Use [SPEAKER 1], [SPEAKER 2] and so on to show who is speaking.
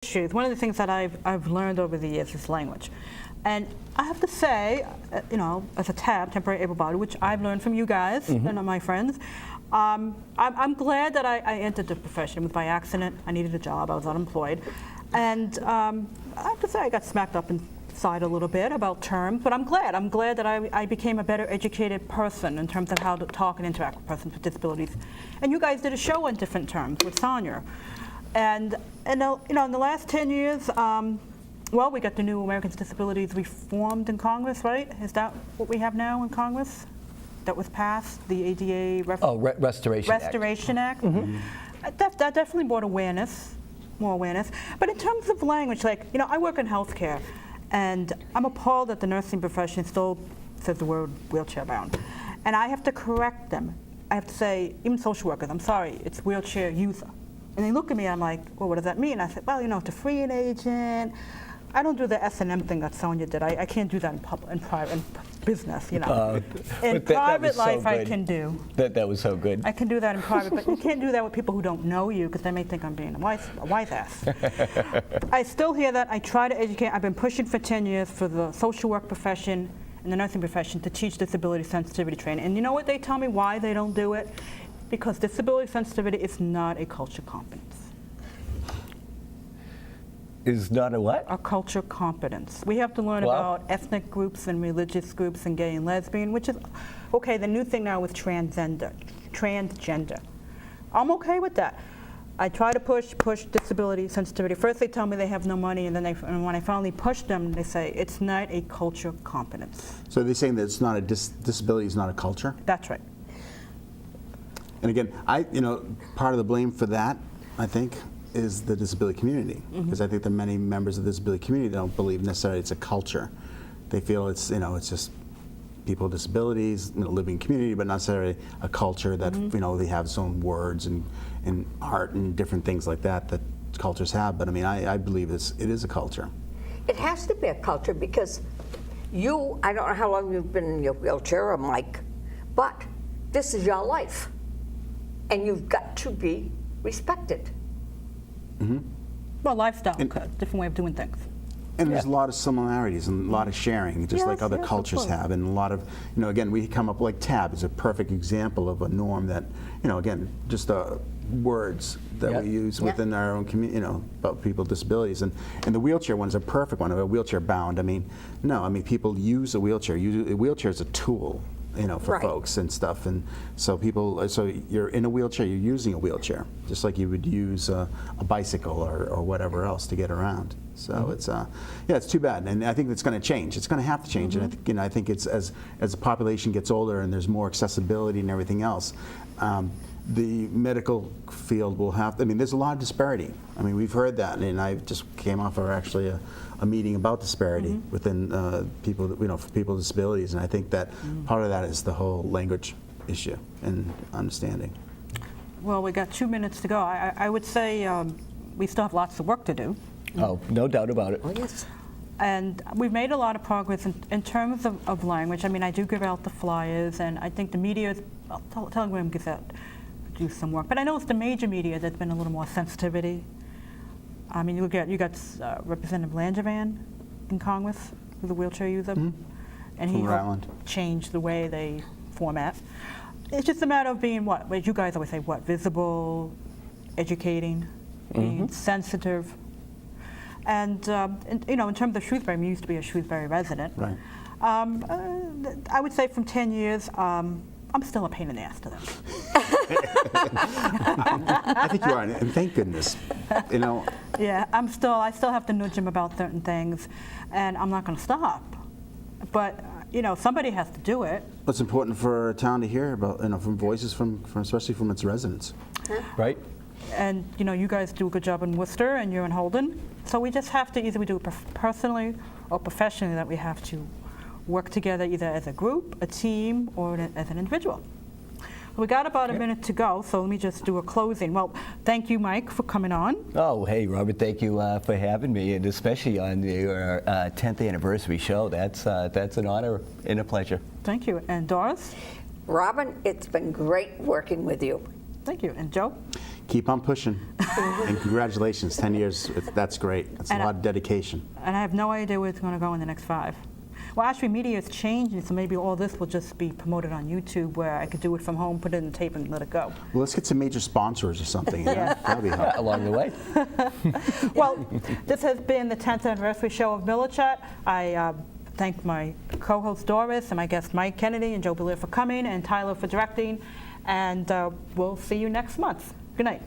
[SPEAKER 1] issues. One of the things that I've learned over the years is language. And I have to say, as a temporary able-bodied, which I've learned from you guys and my friends, I'm glad that I entered the profession. It was by accident. I needed a job. I was unemployed. And I have to say, I got smacked up inside a little bit about terms, but I'm glad. I'm glad that I became a better educated person in terms of how to talk and interact with persons with disabilities. And you guys did a show on different terms with Sonia. And in the last 10 years, well, we got the new Americans with Disabilities reformed in Congress, right? Is that what we have now in Congress? That was passed, the ADA
[SPEAKER 2] Restoration
[SPEAKER 1] Act. That definitely brought awareness, more awareness. But in terms of language, like, I work in healthcare, and I'm appalled that the nursing profession still says the word wheelchair bound. And I have to correct them. I have to say, even social workers, I'm sorry, it's wheelchair user. And they look at me, I'm like, well, what does that mean? I said, well, it's a free agent. I don't do the S&M thing that Sonia did. I can't do that in private business, in private life, I can do.
[SPEAKER 2] That was so good.
[SPEAKER 1] I can do that in private, but you can't do that with people who don't know you, because they may think I'm being a wise ass. I still hear that. I try to educate. I've been pushing for 10 years for the social work profession and the nursing profession to teach disability sensitivity training. And you know what they tell me why they don't do it? Because disability sensitivity is not a culture competence.
[SPEAKER 2] Is not a what?
[SPEAKER 1] A culture competence. We have to learn about ethnic groups and religious groups and gay and lesbian, which is, okay, the new thing now is transgender. I'm okay with that. I try to push disability sensitivity. First they tell me they have no money, and then and when I finally push them, they say it's not a culture competence.
[SPEAKER 3] So they're saying that it's not a disability is not a culture?
[SPEAKER 1] That's right.
[SPEAKER 3] And again, part of the blame for that, I think, is the disability community, because I think that many members of the disability community don't believe necessarily it's a culture. They feel it's it's just people with disabilities living in community, but not necessarily a culture that they have its own words and art and different things like that cultures have. But I mean, I believe it is a culture.
[SPEAKER 4] It has to be a culture because I don't know how long you've been in your wheelchair or Mike, but this is your life, and you've got to be respected.
[SPEAKER 1] Well, lifestyle, different way of doing things.
[SPEAKER 3] And there's a lot of similarities and a lot of sharing, just like other cultures have. And a lot of, again, we come up like TAB is a perfect example of a norm that, again, just words that we use within our own community, about people with disabilities. And the wheelchair one is a perfect one, a wheelchair bound. I mean, people use a wheelchair. A wheelchair is a tool. For folks and stuff, and so you're in a wheelchair, you're using a wheelchair, just like you would use a bicycle or whatever else to get around. So it's too bad, and I think it's going to change. It's going to have to change, and I think it's as the population gets older and there's more accessibility and everything else. The medical field will have. There's a lot of disparity. We've heard that, and I just came off of actually a meeting about disparity within people, for people with disabilities, and I think that part of that is the whole language issue and understanding.
[SPEAKER 1] Well, we got 2 minutes to go. I would say we still have lots of work to do.
[SPEAKER 2] Oh, no doubt about it.
[SPEAKER 4] Oh, yes.
[SPEAKER 1] And we've made a lot of progress in terms of language. I do give out the flyers, and I think the media, Telegram gives out, do some work. But I know it's the major media that's been a little more sensitivity. You got Representative Langevin in Congress, who's a wheelchair user, and he helped change the way they format. It's just a matter of being what you guys always say, visible, educating, being sensitive. And in terms of Shrewsbury, we used to be a Shrewsbury resident.
[SPEAKER 3] Right.
[SPEAKER 1] I would say from 10 years, I'm still a pain in the ass to them.
[SPEAKER 3] I think you are, and thank goodness.
[SPEAKER 1] Yeah, I still have to nudge them about certain things, and I'm not going to stop. But somebody has to do it.
[SPEAKER 3] It's important for a town to hear about, from voices from especially from its residents.
[SPEAKER 2] Right.
[SPEAKER 1] And you guys do a good job in Worcester, and you're in Holden. So we just have to either we do it personally or professionally, that we have to work together either as a group, a team, or as an individual. We got about a minute to go, so let me just do a closing. Well, thank you, Mike, for coming on.
[SPEAKER 2] Oh, hey, Robert, thank you for having me, and especially on your 10th anniversary show. That's an honor and a pleasure.
[SPEAKER 1] Thank you. And Doris?
[SPEAKER 4] Robin, it's been great working with you.
[SPEAKER 1] Thank you. And Joe?
[SPEAKER 3] Keep on pushing. And congratulations, 10 years. That's great. That's a
[SPEAKER 1] And
[SPEAKER 3] lot of dedication.
[SPEAKER 1] And I have no idea where it's going to go in the next 5. Well, actually, media is changing, so maybe all this will just be promoted on YouTube, where I could do it from home, put it in the tape, and let it go.
[SPEAKER 3] Well, let's get some major sponsors or something. Yeah. That'd be helpful.
[SPEAKER 2] Along the way.
[SPEAKER 1] Well, this has been the 10th anniversary show of Millichat. I thank my co-host Doris and my guests Mike Kennedy and Joe Belair for coming, and Tyler for directing. And we'll see you next month. Good night.